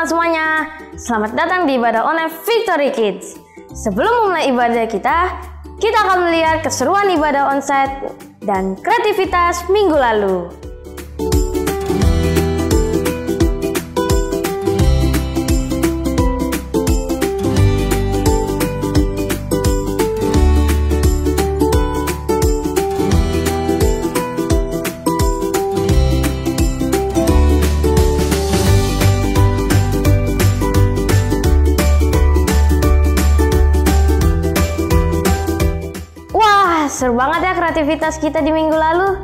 teman-teman semuanya, selamat datang di ibadah online Victory Kids. Sebelum memulai ibadah kita akan melihat keseruan ibadah onsite dan kreativitas minggu lalu. Seru banget ya kreativitas kita di minggu lalu.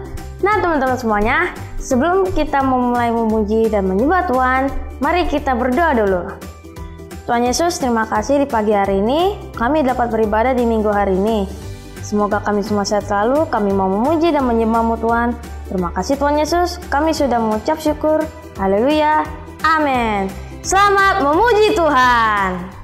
Nah teman-teman semuanya, sebelum kita memulai memuji dan menyembah Tuhan, mari kita berdoa dulu. Tuhan Yesus, terima kasih di pagi hari ini kami dapat beribadah di minggu hari ini. Semoga kami semua sehat selalu. Kami mau memuji dan menyembah-Mu Tuhan. Terima kasih Tuhan Yesus, kami sudah mengucap syukur. Haleluya, amin. Selamat memuji Tuhan.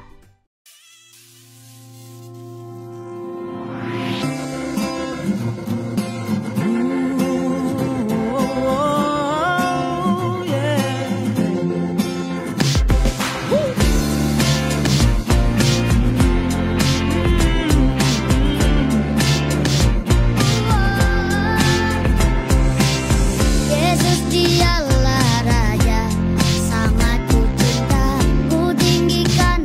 Dialah Raja, sangat ku cinta, ku tinggikan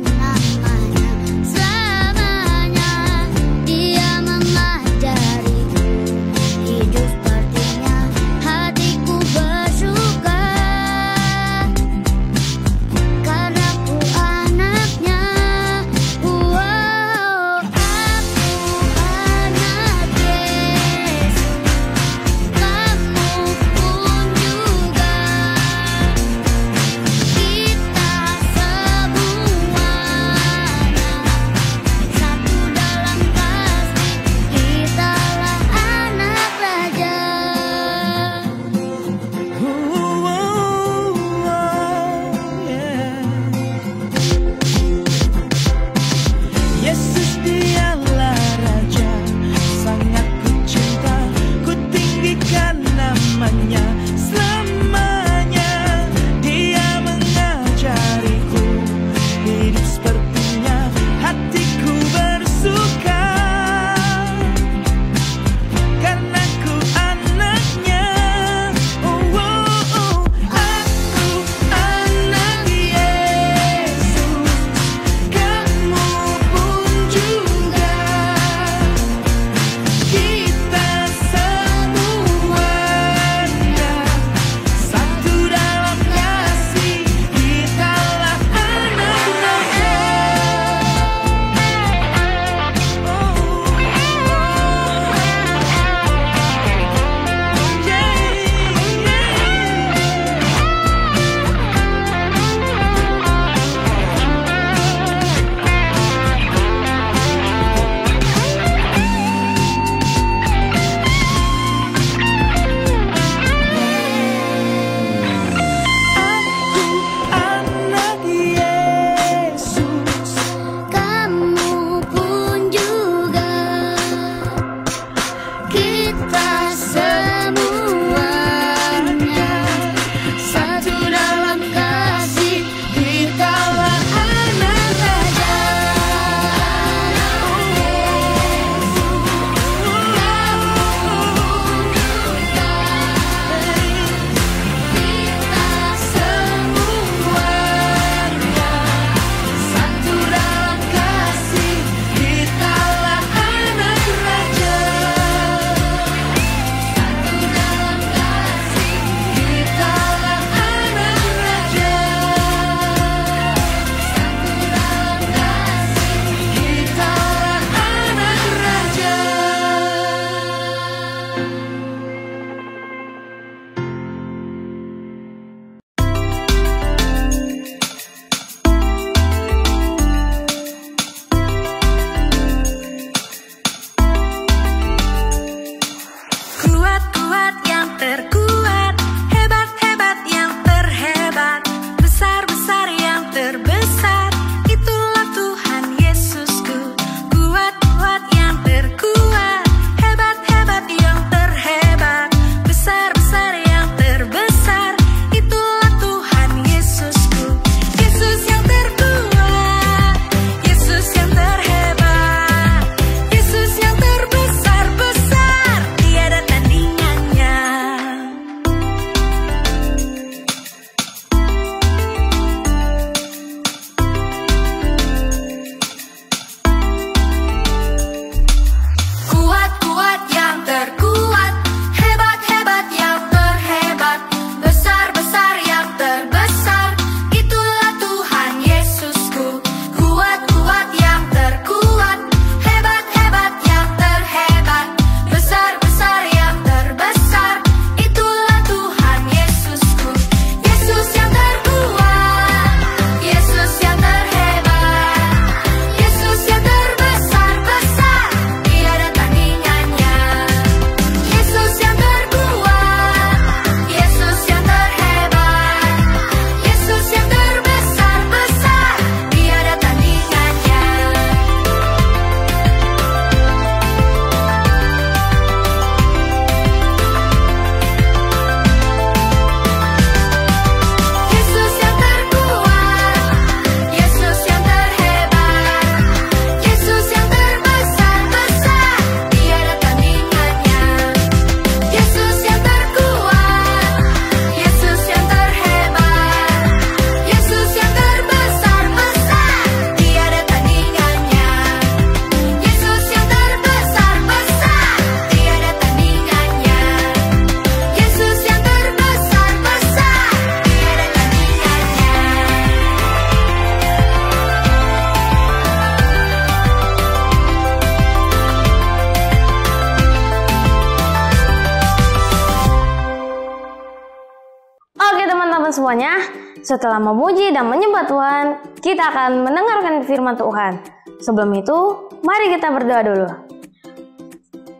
Setelah memuji dan menyembah Tuhan, kita akan mendengarkan firman Tuhan. Sebelum itu, mari kita berdoa dulu.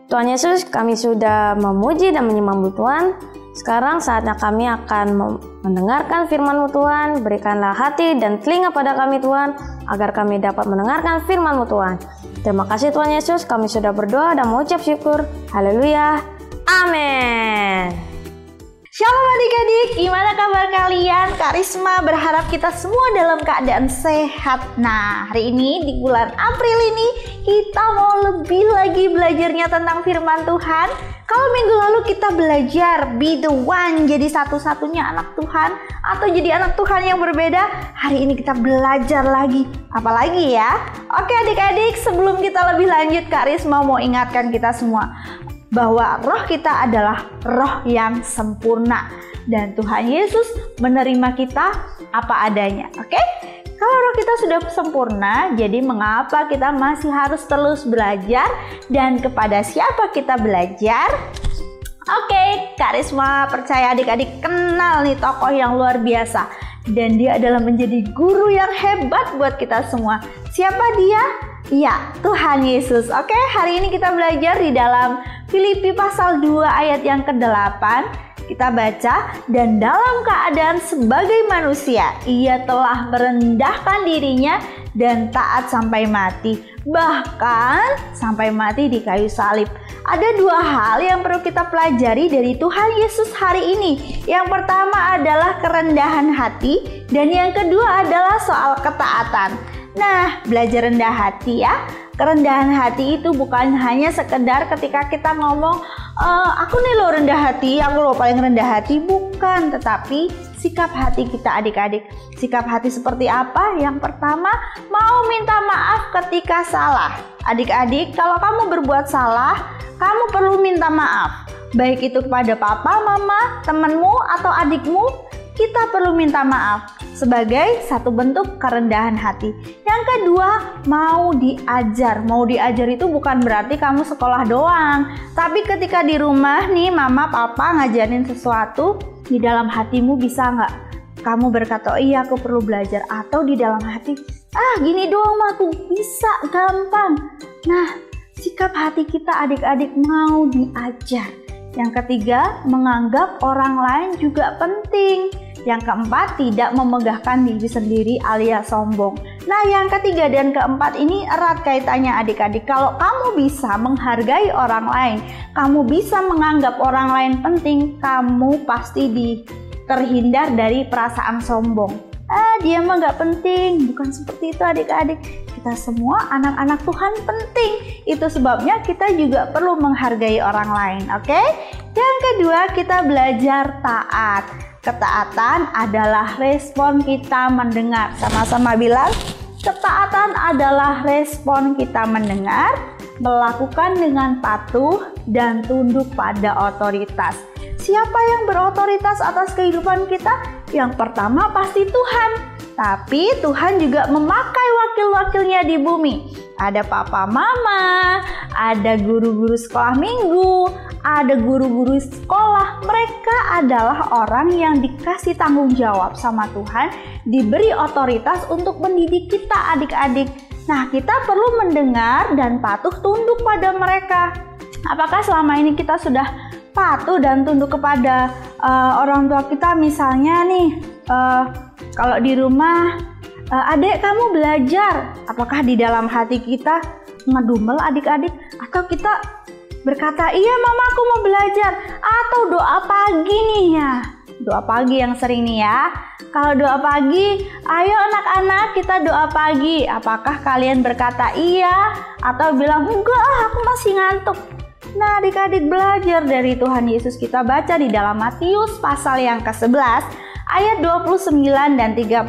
Tuhan Yesus, kami sudah memuji dan menyembah Tuhan. Sekarang saatnya kami akan mendengarkan firman-Mu Tuhan. Berikanlah hati dan telinga pada kami Tuhan, agar kami dapat mendengarkan firman-Mu Tuhan. Terima kasih Tuhan Yesus, kami sudah berdoa dan mengucap syukur. Haleluya. Amin. Shalom adik-adik, gimana kabar kalian? Karisma berharap kita semua dalam keadaan sehat. Nah, hari ini di bulan April ini kita mau lebih lagi belajarnya tentang firman Tuhan. Kalau minggu lalu kita belajar be the one, jadi satu-satunya anak Tuhan atau jadi anak Tuhan yang berbeda, hari ini kita belajar lagi. Apalagi ya? Oke adik-adik, sebelum kita lebih lanjut, Karisma mau ingatkan kita semua bahwa roh kita adalah roh yang sempurna dan Tuhan Yesus menerima kita apa adanya. Oke? Kalau roh kita sudah sempurna, jadi mengapa kita masih harus terus belajar dan kepada siapa kita belajar? Oke, Karisma percaya adik-adik kenal nih tokoh yang luar biasa dan dia adalah menjadi guru yang hebat buat kita semua. Siapa dia? Ya, Tuhan Yesus. Oke, hari ini kita belajar di dalam Filipi pasal 2 ayat yang ke-8. Kita baca, dan dalam keadaan sebagai manusia, ia telah merendahkan dirinya dan taat sampai mati. Bahkan sampai mati di kayu salib. Ada dua hal yang perlu kita pelajari dari Tuhan Yesus hari ini. Yang pertama adalah kerendahan hati dan yang kedua adalah soal ketaatan. Nah, belajar rendah hati ya. Kerendahan hati itu bukan hanya sekedar ketika kita ngomong aku nih lo rendah hati, aku lo paling rendah hati, bukan, tetapi sikap hati kita adik-adik. Sikap hati seperti apa? Yang pertama, mau minta maaf ketika salah. Adik-adik, kalau kamu berbuat salah, kamu perlu minta maaf. Baik itu kepada papa, mama, temanmu atau adikmu, kita perlu minta maaf sebagai satu bentuk kerendahan hati. Yang kedua, mau diajar. Mau diajar itu bukan berarti kamu sekolah doang, tapi ketika di rumah nih mama papa ngajarin sesuatu, di dalam hatimu bisa nggak kamu berkata, oh iya aku perlu belajar, atau di dalam hati, gini doang mah aku bisa, gampang. Nah, sikap hati kita adik-adik mau diajar. Yang ketiga, menganggap orang lain juga penting. Yang keempat, tidak memegahkan diri sendiri alias sombong. Nah, yang ketiga dan keempat ini erat kaitannya adik-adik. Kalau kamu bisa menghargai orang lain, kamu bisa menganggap orang lain penting, kamu pasti terhindar dari perasaan sombong. Dia mah gak penting. Bukan seperti itu adik-adik. Kita semua anak-anak Tuhan penting. Itu sebabnya kita juga perlu menghargai orang lain. Oke? Yang kedua, kita belajar taat. Ketaatan adalah respon kita mendengar. Sama-sama bilang, ketaatan adalah respon kita mendengar, melakukan dengan patuh dan tunduk pada otoritas. Siapa yang berotoritas atas kehidupan kita? Yang pertama pasti Tuhan. Tapi Tuhan juga memakai wakil-wakilnya di bumi. Ada papa mama, ada guru-guru sekolah minggu, ada guru-guru sekolah. Mereka adalah orang yang dikasih tanggung jawab sama Tuhan, diberi otoritas untuk mendidik kita adik-adik. Nah, kita perlu mendengar dan patuh tunduk pada mereka. Apakah selama ini kita sudah patuh dan tunduk kepada orang tua kita? Misalnya nih, kalau di rumah, adek kamu belajar, apakah di dalam hati kita ngedumel adik-adik? Atau kita berkata, iya mama aku mau belajar, atau doa pagi nih ya, doa pagi yang sering nih ya. Kalau doa pagi, ayo anak-anak kita doa pagi. Apakah kalian berkata iya atau bilang enggak, aku masih ngantuk? Nah, adik-adik belajar dari Tuhan Yesus. Kita baca di dalam Matius pasal yang ke-11 ayat 29 dan 30.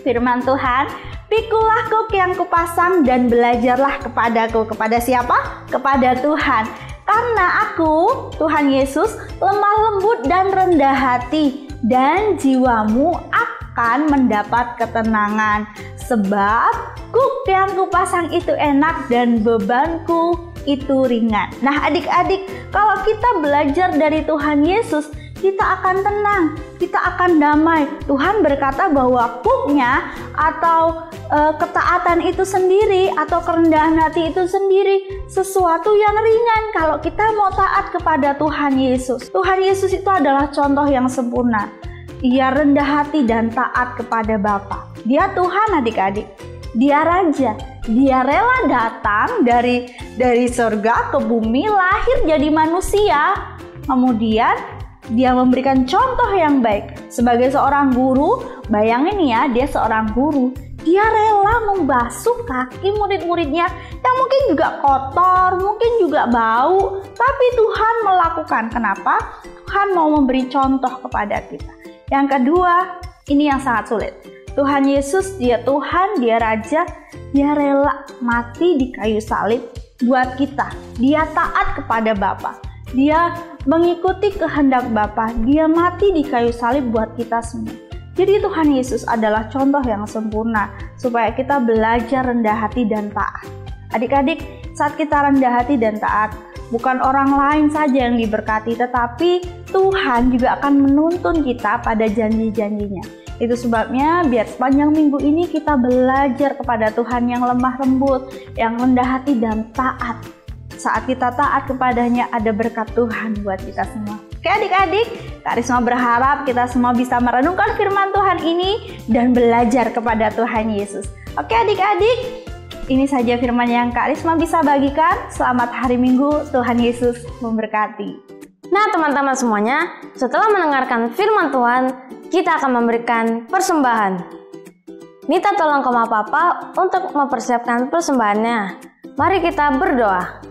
Firman Tuhan, pikulah kuk yang kupasang dan belajarlah kepadaku. Kepada siapa? Kepada Tuhan. Karena aku, Tuhan Yesus, lemah lembut dan rendah hati, dan jiwamu akan mendapat ketenangan. Sebab kuk yang kupasang itu enak dan bebanku itu ringan. Nah adik-adik, kalau kita belajar dari Tuhan Yesus, kita akan tenang, kita akan damai. Tuhan berkata bahwa puknya atau ketaatan itu sendiri atau kerendahan hati itu sendiri sesuatu yang ringan kalau kita mau taat kepada Tuhan Yesus. Tuhan Yesus itu adalah contoh yang sempurna. Ia rendah hati dan taat kepada Bapa. Dia Tuhan adik-adik. Dia Raja. Dia rela datang dari surga ke bumi, lahir jadi manusia. Kemudian dia memberikan contoh yang baik. Sebagai seorang guru, bayangin ya, dia seorang guru. Dia rela membasuh kaki murid-muridnya yang mungkin juga kotor, mungkin juga bau. Tapi Tuhan melakukan. Kenapa? Tuhan mau memberi contoh kepada kita. Yang kedua, ini yang sangat sulit. Tuhan Yesus, dia Tuhan, dia Raja, dia rela mati di kayu salib buat kita. Dia taat kepada Bapa. Dia mengikuti kehendak Bapa. Dia mati di kayu salib buat kita semua. Jadi Tuhan Yesus adalah contoh yang sempurna supaya kita belajar rendah hati dan taat. Adik-adik, saat kita rendah hati dan taat, bukan orang lain saja yang diberkati, tetapi Tuhan juga akan menuntun kita pada janji-janjinya. Itu sebabnya biar sepanjang minggu ini kita belajar kepada Tuhan yang lemah lembut, yang rendah hati dan taat. Saat kita taat kepadanya, ada berkat Tuhan buat kita semua. Oke adik-adik, Kak Risma berharap kita semua bisa merenungkan firman Tuhan ini dan belajar kepada Tuhan Yesus. Oke adik-adik, ini saja firman yang Kak Risma bisa bagikan. Selamat hari Minggu, Tuhan Yesus memberkati. Nah teman-teman semuanya, setelah mendengarkan firman Tuhan, kita akan memberikan persembahan. Minta tolong ke Mama Papa untuk mempersiapkan persembahannya. Mari kita berdoa.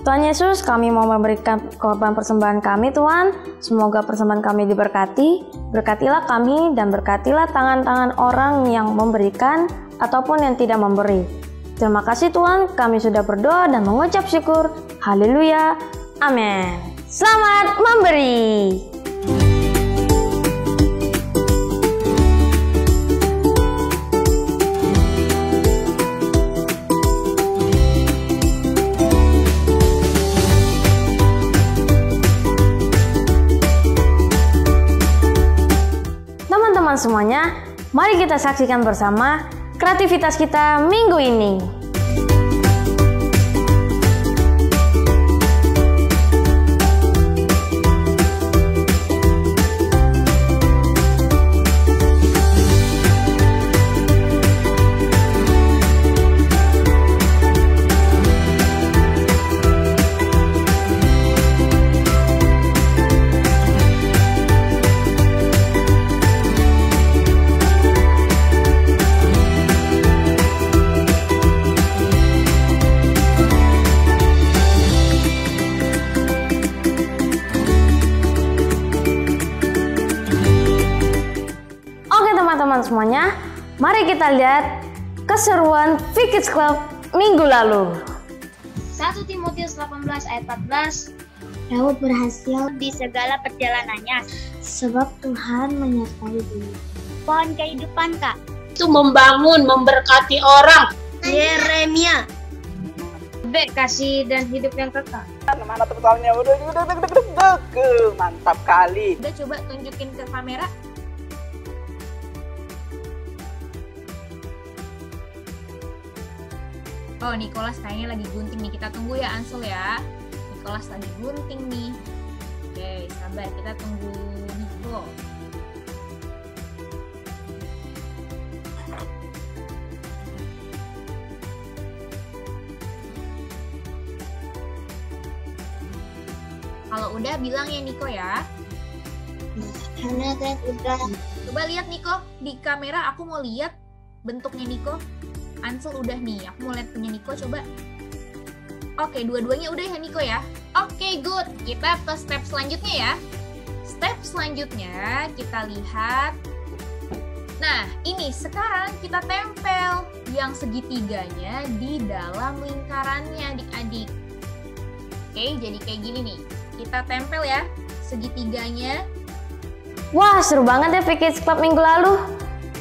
Tuhan Yesus, kami mau memberikan korban persembahan kami Tuhan. Semoga persembahan kami diberkati. Berkatilah kami dan berkatilah tangan-tangan orang yang memberikan ataupun yang tidak memberi. Terima kasih Tuhan, kami sudah berdoa dan mengucap syukur. Haleluya. Amin. Selamat memberi. Teman-teman semuanya, mari kita saksikan bersama kreativitas kita minggu ini. Teman-teman semuanya, mari kita lihat keseruan Kids Club minggu lalu. 1 Timotius 18 ayat 14. Daud berhasil di segala perjalanannya sebab Tuhan menyertai dia. Pohon kehidupan Kak. Itu membangun, memberkati orang. Yeremia. B. Kasih dan hidup yang kekal. Mana teman-temannya udah mantap kali. Udah coba tunjukin ke kamera. Oh, Nicholas kayaknya lagi gunting nih. Kita tunggu ya Ansel ya. Nicholas lagi gunting nih. Oke, sabar. Kita tunggu Nico. Kalau udah bilang ya Nico ya. Karena kan udah. Coba lihat Nico. Di kamera aku mau lihat bentuknya Nico. Ansel udah nih, aku mau lihat punya Nico coba. Oke, dua-duanya udah ya Nico ya. Oke, good. Kita ke step selanjutnya ya. Step selanjutnya kita lihat. Nah, ini sekarang kita tempel yang segitiganya di dalam lingkarannya adik-adik. Oke, jadi kayak gini nih. Kita tempel ya segitiganya. Wah, seru banget ya Kids Club minggu lalu.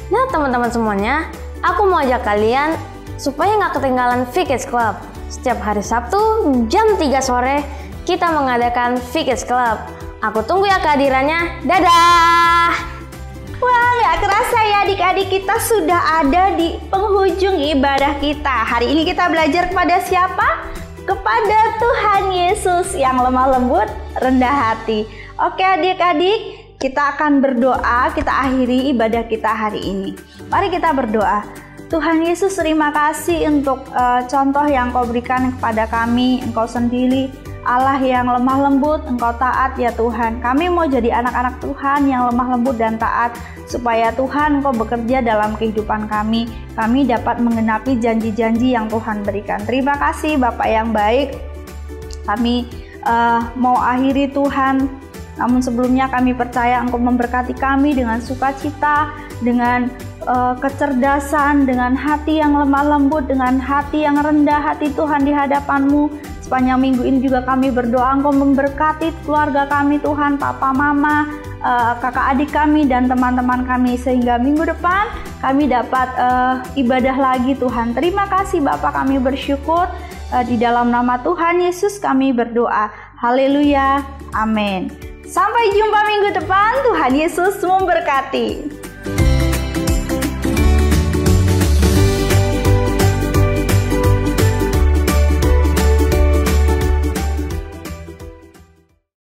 Nah teman-teman semuanya, aku mau ajak kalian supaya nggak ketinggalan Kids Club. Setiap hari Sabtu jam 3 sore kita mengadakan Kids Club. Aku tunggu ya kehadirannya. Dadah! Wah, nggak kerasa ya adik-adik, kita sudah ada di penghujung ibadah kita. Hari ini kita belajar kepada siapa? Kepada Tuhan Yesus yang lemah lembut, rendah hati. Oke adik-adik, kita akan berdoa, kita akhiri ibadah kita hari ini. Mari kita berdoa. Tuhan Yesus, terima kasih untuk contoh yang Kau berikan kepada kami. Engkau sendiri Allah yang lemah lembut, Engkau taat ya Tuhan. Kami mau jadi anak-anak Tuhan yang lemah lembut dan taat, supaya Tuhan Engkau bekerja dalam kehidupan kami. Kami dapat menggenapi janji-janji yang Tuhan berikan. Terima kasih Bapak yang baik. Kami mau akhiri Tuhan, namun sebelumnya kami percaya Engkau memberkati kami dengan sukacita, dengan kecerdasan, dengan hati yang lemah lembut, dengan hati yang rendah hati Tuhan di hadapan-Mu. Sepanjang minggu ini juga kami berdoa Engkau memberkati keluarga kami Tuhan, papa, mama, kakak adik kami dan teman-teman kami, sehingga minggu depan kami dapat ibadah lagi Tuhan. Terima kasih Bapak, kami bersyukur, di dalam nama Tuhan Yesus kami berdoa. Haleluya, amin. Sampai jumpa minggu depan, Tuhan Yesus memberkati.